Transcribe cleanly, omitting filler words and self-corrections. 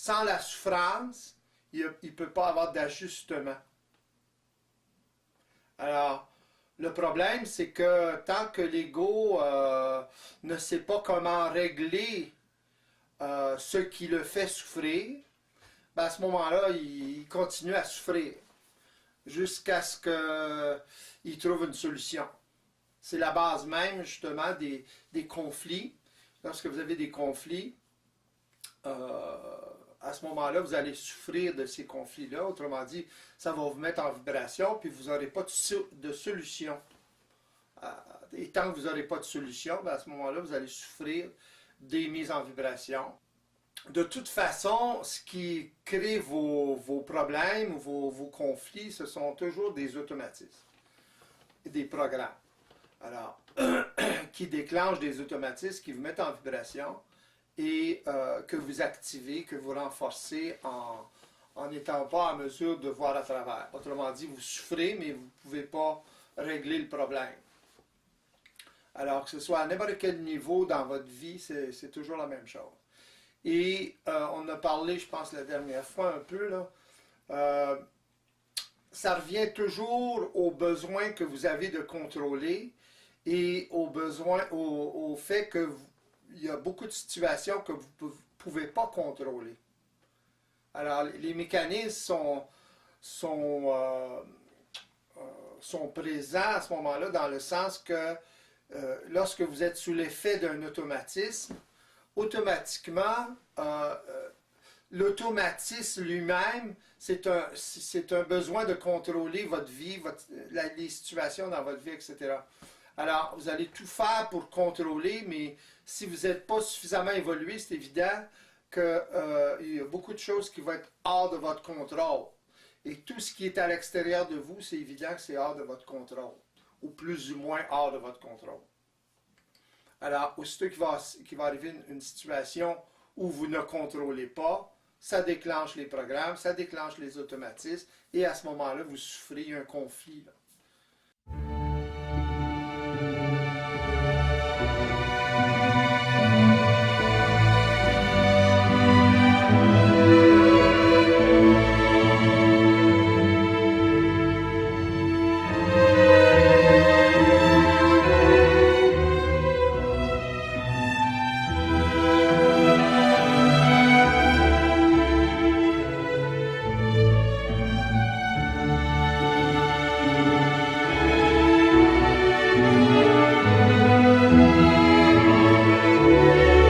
sans la souffrance, il ne peut pas avoir d'ajustement. Alors, le problème, c'est que tant que l'ego ne sait pas comment régler ce qui le fait souffrir, ben à ce moment-là, il continue à souffrir jusqu'à ce qu'il trouve une solution. C'est la base même, justement, des conflits. Lorsque vous avez des conflits, à ce moment-là, vous allez souffrir de ces conflits-là. Autrement dit, ça va vous mettre en vibration, puis vous n'aurez pas de solution. Et tant que vous n'aurez pas de solution, ben à ce moment-là, vous allez souffrir des mises en vibration. De toute façon, ce qui crée vos problèmes ou vos conflits, ce sont toujours des automatismes, des programmes. Alors, qui déclenchent des automatismes, qui vous mettent en vibration et que vous activez, que vous renforcez en n'étant pas en mesure de voir à travers. Autrement dit, vous souffrez, mais vous ne pouvez pas régler le problème. Alors, que ce soit à n'importe quel niveau dans votre vie, c'est toujours la même chose. Et on a parlé, je pense, la dernière fois un peu, là, ça revient toujours aux besoins que vous avez de contrôler et au fait que il y a beaucoup de situations que vous ne pouvez pas contrôler. Alors, les mécanismes sont présents à ce moment-là dans le sens que lorsque vous êtes sous l'effet d'un automatisme, automatiquement, l'automatisme lui-même, c'est un besoin de contrôler votre vie, les situations dans votre vie, etc. Alors, vous allez tout faire pour contrôler, mais si vous n'êtes pas suffisamment évolué, c'est évident qu'il y a beaucoup de choses qui vont être hors de votre contrôle. Et tout ce qui est à l'extérieur de vous, c'est évident que c'est hors de votre contrôle, ou plus ou moins hors de votre contrôle. Alors, aussitôt qu'il va arriver une situation où vous ne contrôlez pas, ça déclenche les programmes, ça déclenche les automatismes, et à ce moment-là, vous souffrez un conflit. Là.